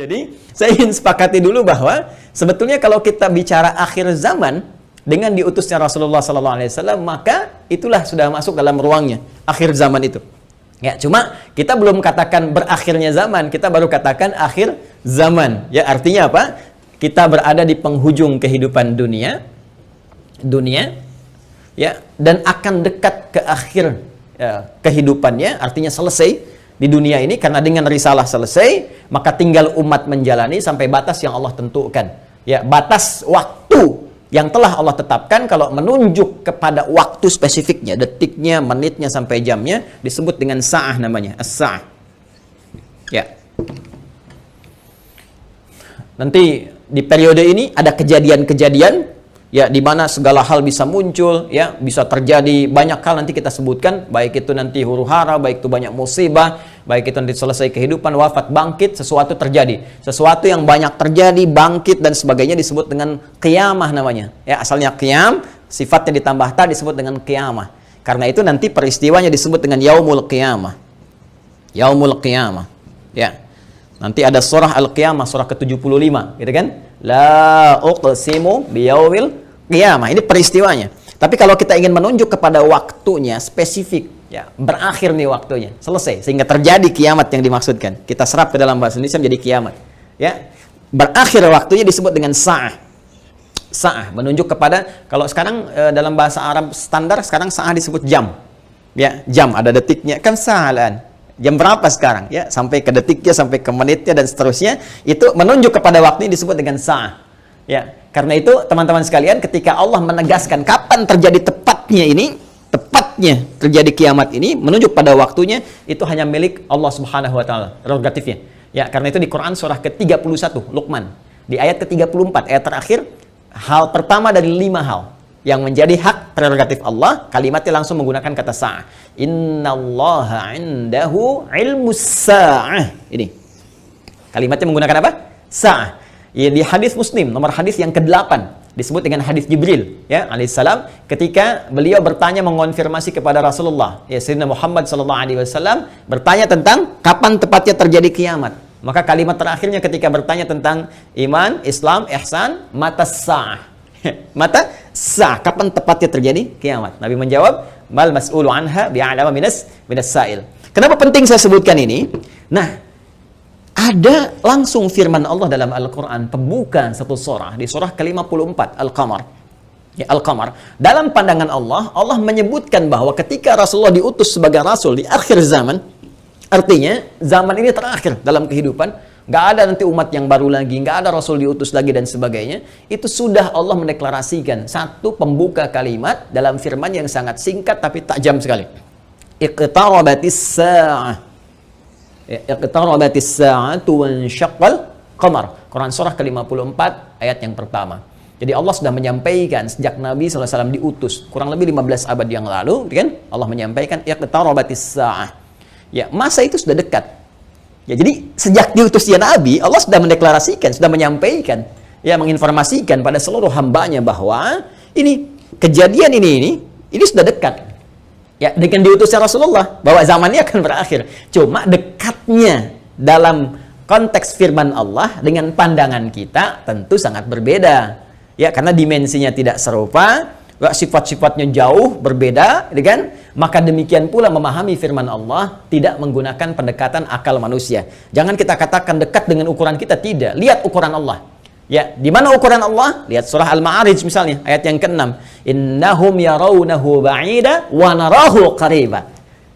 Jadi, saya ingin sepakati dulu bahwa sebetulnya kalau kita bicara akhir zaman dengan diutusnya Rasulullah SAW, maka itulah sudah masuk dalam ruangnya akhir zaman itu. Ya, cuma kita belum katakan berakhirnya zaman, kita baru katakan akhir zaman. Ya, artinya apa? Kita berada di penghujung kehidupan dunia, ya, dan akan dekat ke akhir kehidupannya, artinya selesai di dunia ini, karena dengan risalah selesai, maka tinggal umat menjalani sampai batas yang Allah tentukan. Ya, batas waktu yang telah Allah tetapkan, kalau menunjuk kepada waktu spesifiknya, detiknya, menitnya, sampai jamnya, disebut dengan sa'ah namanya, as-sa'ah. Ya. Nanti di periode ini ada kejadian-kejadian, ya, di mana segala hal bisa muncul, ya, bisa terjadi banyak hal nanti kita sebutkan, baik itu nanti huru-hara, baik itu banyak musibah, baik itu nanti selesai kehidupan, wafat, bangkit, sesuatu terjadi. Sesuatu yang banyak terjadi, bangkit dan sebagainya disebut dengan qiyamah namanya. Ya, asalnya qiyam, sifatnya ditambah ta disebut dengan qiyamah. Karena itu nanti peristiwanya disebut dengan yaumul qiyamah. Yaumul qiyamah. Ya. Nanti ada surah Al-Qiyamah, surah ke-75, gitu kan? La uqsimu biyaumil qiyamah. Ini peristiwanya. Tapi kalau kita ingin menunjuk kepada waktunya spesifik, ya, berakhir nih waktunya, selesai, sehingga terjadi kiamat yang dimaksudkan. Kita serap ke dalam bahasa Indonesia menjadi kiamat. Ya, berakhir waktunya disebut dengan sa'ah. Sa'ah menunjuk kepada, kalau sekarang dalam bahasa Arab standar sekarang sa'ah disebut jam. Ya, jam ada detiknya, kan sa'alan. Jam berapa sekarang? Ya, sampai ke detiknya, sampai ke menitnya dan seterusnya, itu menunjuk kepada waktu ini disebut dengan sa'ah. Ya, karena itu teman-teman sekalian, ketika Allah menegaskan kapan terjadi tepatnya terjadi kiamat ini, menunjuk pada waktunya, itu hanya milik Allah Subhanahu wa taala, prerogatifnya. Ya, karena itu di Quran surah ke-31 Luqman, di ayat ke-34, ayat terakhir, hal pertama dari 5 hal yang menjadi hak prerogatif Allah, kalimatnya langsung menggunakan kata sa'ah. Innallaha 'indahu 'ilmus sa'ah. Ini. Kalimatnya menggunakan apa? Sa'ah. Ya, di hadis Muslim, nomor hadis yang ke-8, disebut dengan hadis Jibril, ya, alaihissalam, ketika beliau bertanya mengonfirmasi kepada Rasulullah, ya, Sayyidina Muhammad SAW, bertanya tentang kapan tepatnya terjadi kiamat. Maka kalimat terakhirnya ketika bertanya tentang iman, Islam, ihsan, mata sa'ah. Mata sa'ah, kapan tepatnya terjadi kiamat? Nabi menjawab, mal mas'ulu anha bi'alama minas sa'il. Kenapa penting saya sebutkan ini? Nah, ada langsung firman Allah dalam Al-Quran, pembukaan satu surah, di surah ke-54, Al-Qamar. Ya, Al-Qamar. Dalam pandangan Allah, Allah menyebutkan bahwa ketika Rasulullah diutus sebagai Rasul di akhir zaman, artinya zaman ini terakhir dalam kehidupan, nggak ada nanti umat yang baru lagi, nggak ada Rasul diutus lagi dan sebagainya. Itu sudah Allah mendeklarasikan satu pembuka kalimat dalam firman yang sangat singkat tapi tajam sekali. Iqtarabatis sa'ah. Iqtarabatis sa'atu wansyaqqal qamar. Quran surah ke-54 ayat yang pertama. Jadi Allah sudah menyampaikan sejak Nabi SAW diutus kurang lebih 15 abad yang lalu, kan? Allah menyampaikan iqtarabatis sa'ah. Ya, masa itu sudah dekat. Ya, jadi sejak diutusnya Nabi, Allah sudah mendeklarasikan, sudah menyampaikan, ya, menginformasikan pada seluruh hambanya bahwa ini kejadian ini sudah dekat. Ya, dengan diutusnya Rasulullah, bahwa zamannya akan berakhir. Cuma dekatnya dalam konteks firman Allah dengan pandangan kita tentu sangat berbeda. Ya, karena dimensinya tidak serupa, sifat-sifatnya jauh berbeda, kan? Maka demikian pula memahami firman Allah tidak menggunakan pendekatan akal manusia. Jangan kita katakan dekat dengan ukuran kita, tidak. Lihat ukuran Allah. Ya, di mana ukuran Allah? Lihat surah Al-Ma'arij misalnya, ayat yang ke-6. Innahum yarawnahu ba'ida wa narahu qariba.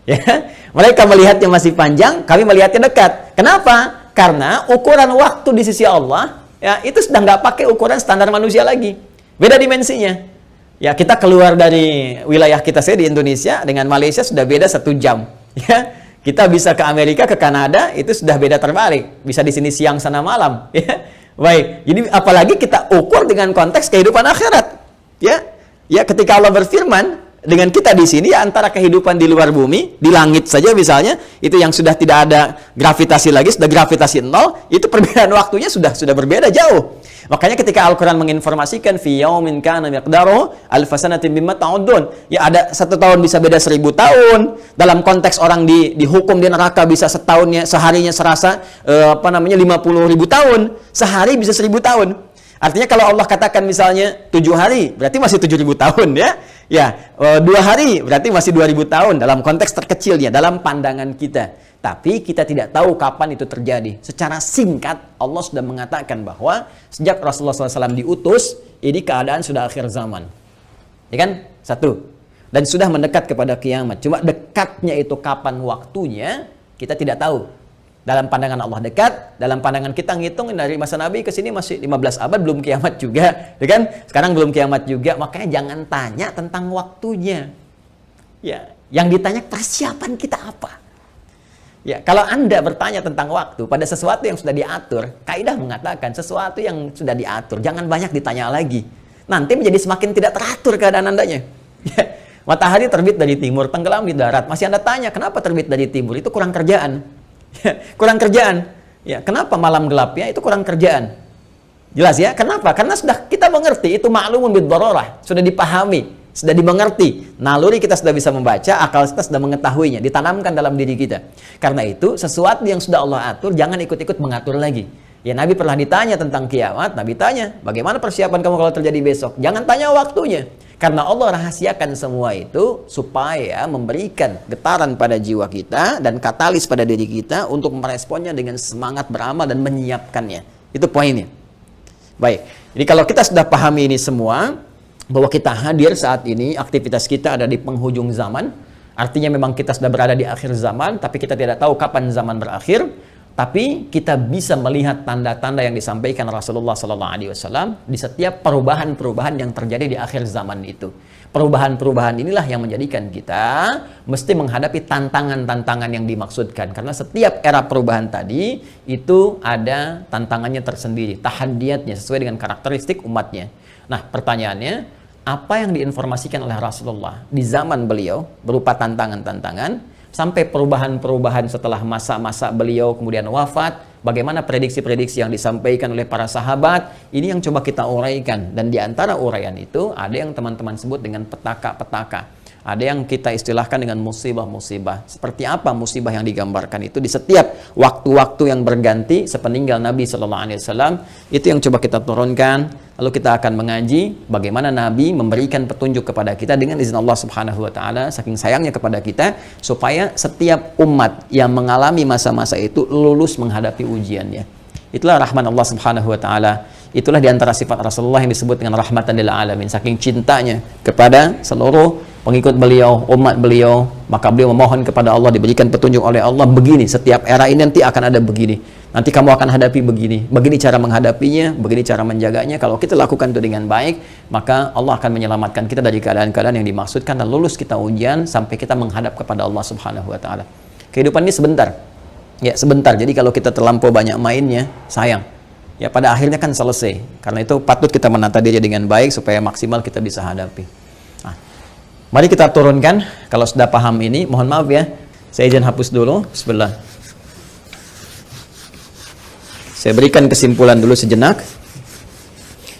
Ya, mereka melihatnya masih panjang, kami melihatnya dekat. Kenapa? Karena ukuran waktu di sisi Allah, ya, itu sudah nggak pakai ukuran standar manusia lagi. Beda dimensinya. Ya, kita keluar dari wilayah kita di Indonesia dengan Malaysia sudah beda 1 jam. Ya, kita bisa ke Amerika, ke Kanada, itu sudah beda terbalik. Bisa di sini siang, sana malam. Ya, baik. Jadi apalagi kita ukur dengan konteks kehidupan akhirat. Ya, ya, ketika Allah berfirman dengan kita di sini, ya, antara kehidupan di luar bumi, di langit saja misalnya, itu yang sudah tidak ada gravitasi lagi, sudah gravitasi 0, itu perbedaan waktunya sudah berbeda jauh. Makanya ketika Al-Quran menginformasikan fi yaumin kana miqdaruhu alf sanatin mimma ta'udun, ya ada 1 tahun bisa beda 1000 tahun. Dalam konteks orang dihukum di neraka bisa setahunnya, seharinya serasa 50.000 tahun, sehari bisa 1000 tahun. Artinya kalau Allah katakan misalnya 7 hari, berarti masih 7.000 tahun ya. Ya, 2 hari berarti masih 2.000 tahun dalam konteks terkecilnya, dalam pandangan kita. Tapi kita tidak tahu kapan itu terjadi. Secara singkat, Allah sudah mengatakan bahwa sejak Rasulullah SAW diutus, ini keadaan sudah akhir zaman. Ya kan? 1. Dan sudah mendekat kepada kiamat. Cuma dekatnya itu kapan waktunya, kita tidak tahu. Dalam pandangan Allah dekat, dalam pandangan kita ngitung dari masa Nabi ke sini masih 15 abad, belum kiamat juga, ya kan? Sekarang belum kiamat juga, makanya jangan tanya tentang waktunya. Ya, yang ditanya persiapan kita apa? Ya, kalau Anda bertanya tentang waktu pada sesuatu yang sudah diatur, kaidah mengatakan sesuatu yang sudah diatur jangan banyak ditanya lagi. Nanti menjadi semakin tidak teratur keadaan Andanya. Ya, matahari terbit dari timur, tenggelam di darat, masih Anda tanya kenapa terbit dari timur? Itu kurang kerjaan. Kurang kerjaan. Ya, kenapa malam gelapnya? Itu kurang kerjaan. Jelas ya? Kenapa? Karena sudah kita mengerti, itu ma'lumun bid-darurah, sudah dipahami, sudah dimengerti. Naluri kita sudah bisa membaca, akal kita sudah mengetahuinya, ditanamkan dalam diri kita. Karena itu, sesuatu yang sudah Allah atur, jangan ikut-ikut mengatur lagi. Ya, Nabi pernah ditanya tentang kiamat, Nabi tanya, bagaimana persiapan kamu kalau terjadi besok? Jangan tanya waktunya. Karena Allah rahasiakan semua itu supaya memberikan getaran pada jiwa kita dan katalis pada diri kita untuk meresponnya dengan semangat beramal dan menyiapkannya. Itu poinnya. Baik, jadi kalau kita sudah pahami ini semua, bahwa kita hadir saat ini, aktivitas kita ada di penghujung zaman, artinya memang kita sudah berada di akhir zaman, tapi kita tidak tahu kapan zaman berakhir. Tapi kita bisa melihat tanda-tanda yang disampaikan Rasulullah SAW di setiap perubahan-perubahan yang terjadi di akhir zaman itu. Perubahan-perubahan inilah yang menjadikan kita mesti menghadapi tantangan-tantangan yang dimaksudkan. Karena setiap era perubahan tadi itu ada tantangannya tersendiri, tahadiyatnya sesuai dengan karakteristik umatnya. Nah, pertanyaannya, apa yang diinformasikan oleh Rasulullah di zaman beliau berupa tantangan-tantangan, sampai perubahan-perubahan setelah masa-masa beliau kemudian wafat, bagaimana prediksi-prediksi yang disampaikan oleh para sahabat, ini yang coba kita uraikan. Dan di antara uraian itu, ada yang teman-teman sebut dengan petaka-petaka. Ada yang kita istilahkan dengan musibah-musibah. Seperti apa musibah yang digambarkan itu di setiap waktu-waktu yang berganti sepeninggal Nabi SAW. Itu yang coba kita turunkan. Lalu kita akan mengaji bagaimana Nabi memberikan petunjuk kepada kita dengan izin Allah Subhanahu wa taala, saking sayangnya kepada kita, supaya setiap umat yang mengalami masa-masa itu lulus menghadapi ujiannya. Itulah rahman Allah Subhanahu wa taala. Itulah di antara sifat Rasulullah yang disebut dengan rahmatan lil alamin, saking cintanya kepada seluruh pengikut beliau, umat beliau, maka beliau memohon kepada Allah diberikan petunjuk oleh Allah, begini, setiap era ini nanti akan ada begini, nanti kamu akan hadapi begini, begini cara menghadapinya, begini cara menjaganya. Kalau kita lakukan itu dengan baik, maka Allah akan menyelamatkan kita dari keadaan-keadaan yang dimaksudkan dan lulus kita ujian sampai kita menghadap kepada Allah Subhanahu wa taala. Kehidupan ini sebentar. Ya, sebentar. Jadi kalau kita terlampau banyak mainnya, sayang. Ya, pada akhirnya kan selesai. Karena itu patut kita menata diri dengan baik supaya maksimal kita bisa hadapi. Nah, mari kita turunkan. Kalau sudah paham ini, mohon maaf ya, saya izin hapus dulu. Bismillah. Saya berikan kesimpulan dulu sejenak.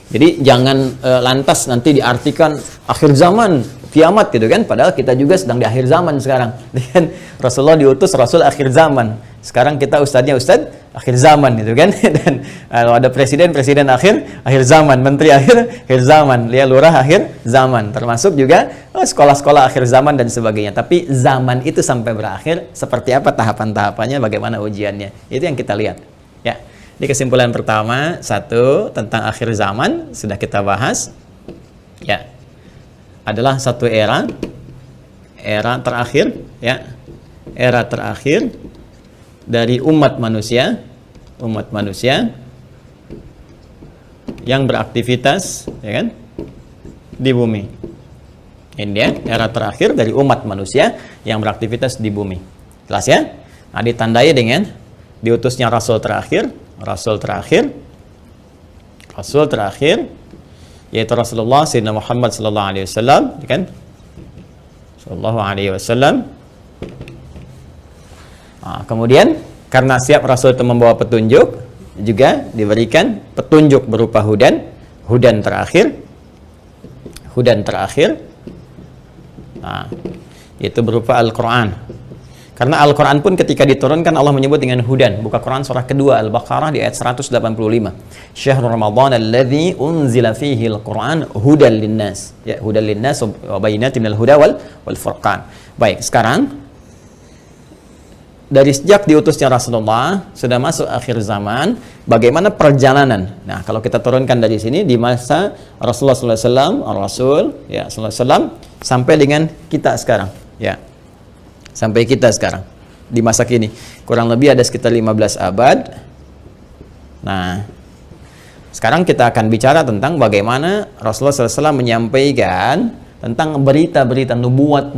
Jadi jangan lantas nanti diartikan akhir zaman, kiamat gitu kan. Padahal kita juga sedang di akhir zaman sekarang. Dan Rasulullah diutus Rasul akhir zaman. Sekarang kita ustadznya ustadz akhir zaman gitu kan. Dan kalau ada presiden akhir zaman, menteri akhir zaman, lurah akhir zaman, termasuk juga sekolah-sekolah akhir zaman dan sebagainya. Tapi zaman itu sampai berakhir seperti apa tahapan-tahapannya, bagaimana ujiannya, itu yang kita lihat ya. Di kesimpulan pertama, 1, tentang akhir zaman sudah kita bahas ya, adalah satu era terakhir ya, era terakhir dari umat manusia yang beraktivitas ya kan di bumi. Ini dia era terakhir dari umat manusia yang beraktivitas di bumi. Jelas ya? Nah, ditandai dengan diutusnya rasul terakhir yaitu Rasulullah Sayyidina Muhammad sallallahu alaihi wasallam, ya kan? Sallallahu alaihi wasallam. Nah, kemudian karena siap Rasul itu membawa petunjuk, juga diberikan petunjuk berupa hudan terakhir. Nah, itu berupa Al-Quran. Karena Al-Quran pun ketika diturunkan Allah menyebut dengan hudan. Buka Quran surah kedua Al-Baqarah di ayat 185. Syahrul Ramadan alladzi unzila fihi al-Quran hudan linnas. Ya, hudan linnas wa bayyinatin minal huda wal furqan. Baik, sekarang dari sejak diutusnya Rasulullah sudah masuk akhir zaman, bagaimana perjalanan? Nah, kalau kita turunkan dari sini di masa Rasulullah SAW, Rasul ya SAW sampai dengan kita sekarang, ya. Sampai kita sekarang di masa kini kurang lebih ada sekitar 15 abad. Nah, sekarang kita akan bicara tentang bagaimana Rasulullah SAW menyampaikan tentang berita-berita nubuat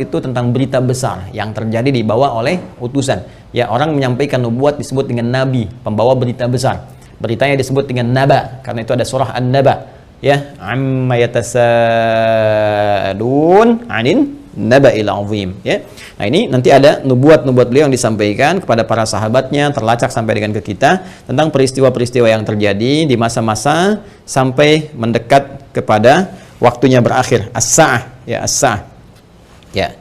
itu tentang berita besar yang terjadi dibawa oleh utusan. Ya, orang menyampaikan nubuat disebut dengan nabi, pembawa berita besar. Beritanya disebut dengan naba, karena itu ada surah An-Naba. Ya, amma yatasaalun 'anin naba'il 'azim, ya. Nah, ini nanti ada nubuat-nubuat beliau yang disampaikan kepada para sahabatnya, terlacak sampai dengan ke kita tentang peristiwa-peristiwa yang terjadi di masa-masa sampai mendekat kepada waktunya berakhir, as-sa'ah, ya, as-sa'ah. Ya.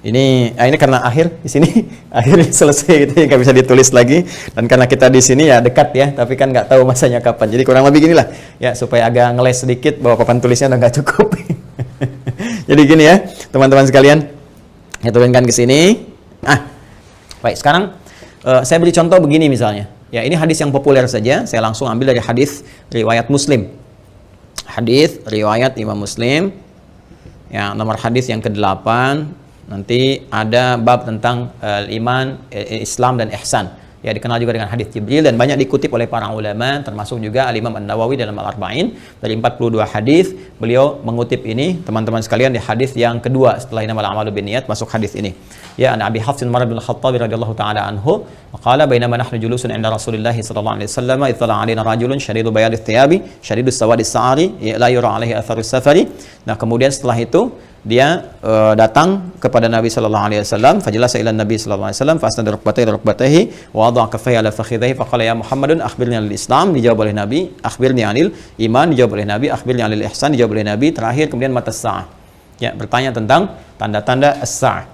Ini karena akhir di sini, akhir selesai gitu, nggak bisa ditulis lagi. Dan karena kita di sini ya dekat ya, tapi kan nggak tahu masanya kapan. Jadi kurang lebih ginilah, ya, supaya agak ngeles sedikit bahwa papan tulisnya udah nggak cukup. Jadi gini ya, teman-teman sekalian, ya, turunkan ke sini. Baik, sekarang saya beri contoh begini misalnya. Ya, ini hadis yang populer saja. Saya langsung ambil dari hadis riwayat Muslim. Hadis riwayat Imam Muslim. Ya, nomor hadis yang ke-8. Nanti ada bab tentang iman, Islam dan ihsan. Ya, dikenal juga dengan hadis Jibril dan banyak dikutip oleh para ulama, termasuk juga Al-Imam An-Nawawi dalam Al-Arba'in. Dari 42 hadis, beliau mengutip ini, teman-teman sekalian, di hadis yang kedua setelah innamal a'malu binniyat, masuk hadis ini. Ya, an Abi Hafsin Umar bin Khattab radhiyallahu ta'ala anhu, qala bainama nahnu julusun 'inda Rasulillah sallallahu alaihi wasallam, ittala 'alaina rajulun shadidu bayadit thiyabi, shadidus sawadis sa'ari, la yura 'alaihi atharus safari. Nah, kemudian setelah itu dia datang kepada Nabi sallallahu alaihi wasallam, fajalasa ila Nabi sallallahu alaihi wasallam, fasnada rukbatayhi wa wada'a kaffayhi ala fakhidhihi, faqala ya Muhammadun akhbirni 'anil Islam, dijawab oleh Nabi, akhbirni 'anil iman, dijawab oleh Nabi, akhbirni 'anil ihsan, dijawab oleh Nabi, terakhir kemudian mata sa'ah. Ya, bertanya tentang tanda-tanda as-sa'ah.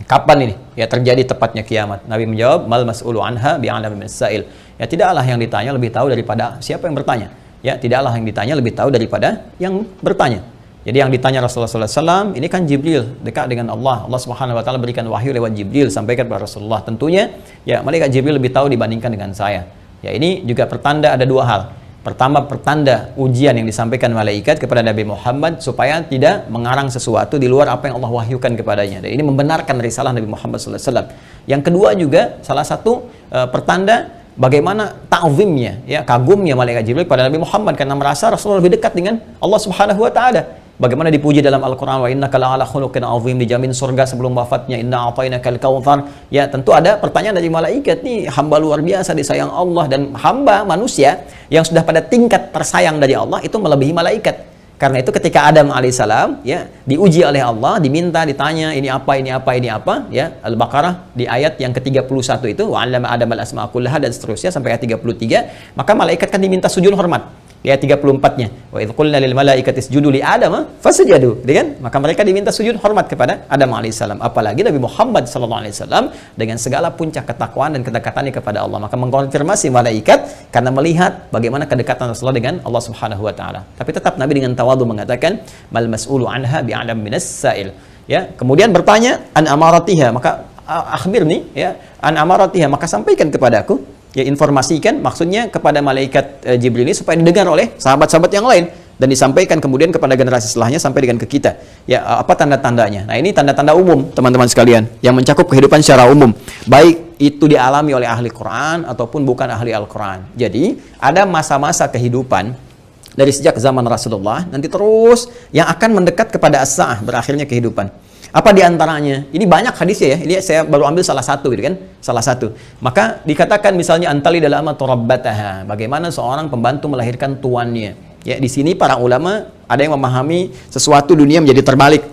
Kapan ini ya terjadi tepatnya kiamat? Nabi menjawab, mal mas'ulu anha bi'alami min as-sa'il. Ya, tidaklah yang ditanya lebih tahu daripada siapa yang bertanya. Ya, tidaklah yang ditanya lebih tahu daripada yang bertanya. Jadi yang ditanya Rasulullah SAW, ini kan Jibril, dekat dengan Allah. Allah Subhanahu Wa Taala berikan wahyu lewat Jibril, sampaikan kepada Rasulullah. Tentunya, ya, malaikat Jibril lebih tahu dibandingkan dengan saya. Ya, ini juga pertanda ada dua hal. Pertama, pertanda ujian yang disampaikan malaikat kepada Nabi Muhammad supaya tidak mengarang sesuatu di luar apa yang Allah wahyukan kepadanya. Dan ini membenarkan risalah Nabi Muhammad SAW. Yang kedua juga, salah satu pertanda bagaimana ta'zimnya, ya, kagumnya malaikat Jibril pada Nabi Muhammad karena merasa Rasulullah lebih dekat dengan Allah Subhanahu Wa Taala. Bagaimana dipuji dalam Al-Quran, wa innaka la'ala khuluqin 'azim, dijamin surga sebelum wafatnya, inna a'tainakal kautsar. Ya, tentu ada pertanyaan dari malaikat, nih hamba luar biasa disayang Allah, dan hamba manusia yang sudah pada tingkat tersayang dari Allah itu melebihi malaikat. Karena itu ketika Adam alaihissalam, ya, diuji oleh Allah, diminta, ditanya ini apa, ya, Al-Baqarah di ayat yang ke-31 itu, wa 'allama Adam al-asma'a kullaha, dan seterusnya sampai ayat 33, maka malaikat kan diminta sujud hormat. Di ayat 34-nya, wa idz qulna lil malaikati isjudu li Adam fasajadu, kan? Maka mereka diminta sujud hormat kepada Adam alaihissalam. Apalagi Nabi Muhammad sallallahu alaihi wasallam dengan segala puncak ketakwaan dan kedekatannya kepada Allah, maka mengkonfirmasi malaikat karena melihat bagaimana kedekatan Rasulullah dengan Allah Subhanahu Wa Taala. Tapi tetap Nabi dengan tawadhu mengatakan, mal mas'ulu anha bi'alam minas sa'il. Ya, kemudian bertanya an amaratiha, maka akhbirni, ya, an amaratiha, maka sampaikan kepadaku. Ya, informasikan maksudnya kepada malaikat Jibril ini supaya didengar oleh sahabat-sahabat yang lain dan disampaikan kemudian kepada generasi setelahnya sampai dengan ke kita. Ya, apa tanda-tandanya? Nah, ini tanda-tanda umum, teman-teman sekalian, yang mencakup kehidupan secara umum, baik itu dialami oleh ahli Quran ataupun bukan ahli Al-Quran. Jadi, ada masa-masa kehidupan dari sejak zaman Rasulullah nanti terus yang akan mendekat kepada as-sa'ah, berakhirnya kehidupan. Apa diantaranya? Ini banyak hadisnya ya. Ini saya baru ambil salah satu, gitu kan? Salah satu. Maka dikatakan misalnya antali dalam turabbataha. Bagaimana seorang pembantu melahirkan tuannya. Ya, di sini para ulama ada yang memahami sesuatu dunia menjadi terbalik.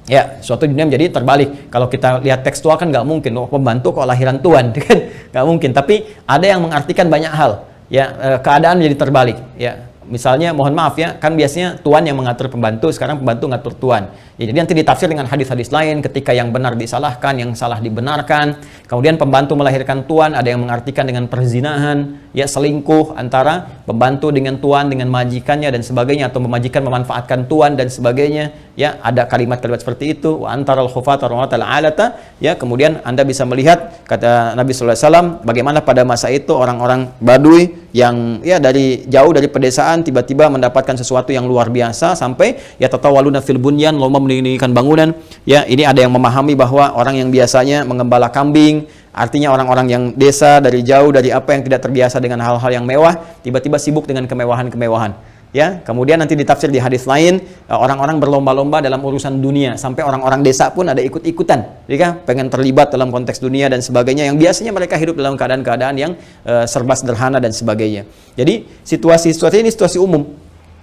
Ya, suatu dunia menjadi terbalik. Kalau kita lihat tekstual kan nggak mungkin, oh, pembantu kok lahiran tuan, kan nggak mungkin. Tapi ada yang mengartikan banyak hal. Ya, keadaan menjadi terbalik. Ya, misalnya, mohon maaf ya, kan biasanya tuan yang mengatur pembantu, sekarang pembantu ngatur tuan. Ya, jadi nanti ditafsir dengan hadis-hadis lain, ketika yang benar disalahkan, yang salah dibenarkan. Kemudian pembantu melahirkan tuan, ada yang mengartikan dengan perzinahan, ya selingkuh antara pembantu dengan tuan, dengan majikannya dan sebagainya, atau majikan memanfaatkan tuan dan sebagainya. Ya, ada kalimat-kalimat seperti itu. Wa antaral khufata rawatal alata. Ya, kemudian Anda bisa melihat kata Nabi sallallahu alaihi wasallam bagaimana pada masa itu orang-orang Baduy yang ya dari jauh dari pedesaan tiba-tiba mendapatkan sesuatu yang luar biasa sampai ya tatawaluna fil bunyan, lomba mendirikan bangunan. Ya, ini ada yang memahami bahwa orang yang biasanya mengembala kambing, artinya orang-orang yang desa dari jauh dari apa yang tidak terbiasa dengan hal-hal yang mewah, tiba-tiba sibuk dengan kemewahan-kemewahan. Ya, kemudian nanti ditafsir di hadis lain, orang-orang berlomba-lomba dalam urusan dunia, sampai orang-orang desa pun ada ikut-ikutan, ya, pengen terlibat dalam konteks dunia dan sebagainya, yang biasanya mereka hidup dalam keadaan-keadaan yang serba sederhana dan sebagainya. Jadi situasi-situasi ini situasi umum.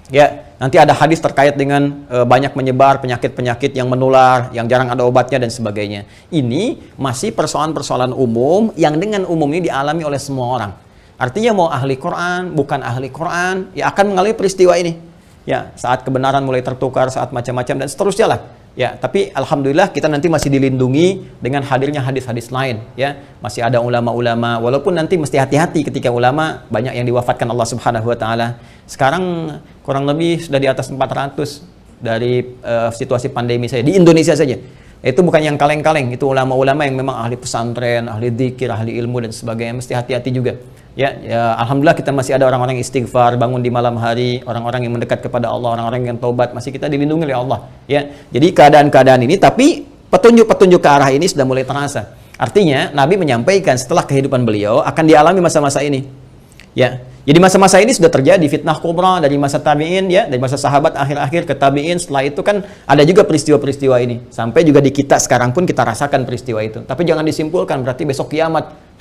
Ya, nanti ada hadis terkait dengan banyak menyebar penyakit-penyakit yang menular, yang jarang ada obatnya dan sebagainya. Ini masih persoalan-persoalan umum yang dengan umum ini dialami oleh semua orang. Artinya mau ahli Quran, bukan ahli Quran, ya akan mengalami peristiwa ini. Ya, saat kebenaran mulai tertukar, saat macam-macam dan seterusnya lah. Ya, tapi alhamdulillah kita nanti masih dilindungi dengan hadirnya hadis-hadis lain. Ya, masih ada ulama-ulama. Walaupun nanti mesti hati-hati ketika ulama banyak yang diwafatkan Allah Subhanahu Wa Taala. Sekarang kurang lebih sudah di atas 400 dari situasi pandemi saya di Indonesia saja. Itu bukan yang kaleng-kaleng, itu ulama-ulama yang memang ahli pesantren, ahli dzikir, ahli ilmu dan sebagainya. Mesti hati-hati juga. Ya, alhamdulillah kita masih ada orang-orang yang istighfar, bangun di malam hari, orang-orang yang mendekat kepada Allah, orang-orang yang taubat, masih kita dilindungi oleh Allah. Ya, jadi keadaan-keadaan ini, tapi petunjuk-petunjuk ke arah ini sudah mulai terasa. Artinya Nabi menyampaikan setelah kehidupan beliau akan dialami masa-masa ini. Ya, jadi masa-masa ini sudah terjadi fitnah kubra dari masa tabi'in, ya, dari masa sahabat akhir-akhir ke tabi'in. Setelah itu kan ada juga peristiwa-peristiwa ini. Sampai juga di kita sekarang pun kita rasakan peristiwa itu. Tapi jangan disimpulkan berarti besok kiamat.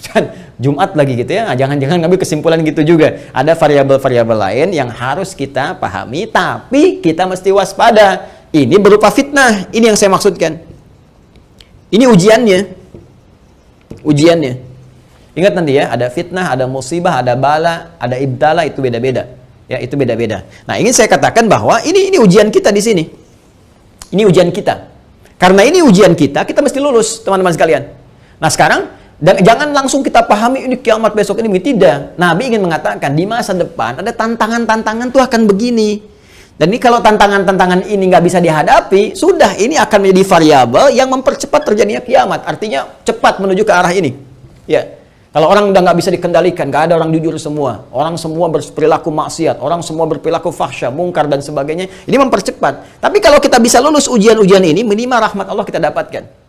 Jumat lagi gitu ya. Jangan-jangan ngambil kesimpulan gitu juga. Ada variabel-variabel lain yang harus kita pahami, tapi kita mesti waspada. Ini berupa fitnah. Ini yang saya maksudkan. Ini ujiannya. Ujiannya. Ingat nanti ya, ada fitnah, ada musibah, ada bala, ada ibtala, itu beda-beda. Ya, itu beda-beda. Nah, ingin saya katakan bahwa ini ujian kita di sini. Ini ujian kita. Karena ini ujian kita mesti lulus, teman-teman sekalian. Nah, sekarang jangan langsung kita pahami ini kiamat besok ini. Tidak. Nabi ingin mengatakan di masa depan ada tantangan-tantangan tuh akan begini. Dan ini kalau tantangan-tantangan ini nggak bisa dihadapi, sudah ini akan menjadi variabel yang mempercepat terjadinya kiamat. Artinya cepat menuju ke arah ini. Ya. Kalau orang udah nggak bisa dikendalikan, nggak ada orang jujur semua, orang semua berperilaku maksiat, orang semua berperilaku fahsya, mungkar dan sebagainya, ini mempercepat. Tapi kalau kita bisa lulus ujian-ujian ini, minimal rahmat Allah kita dapatkan.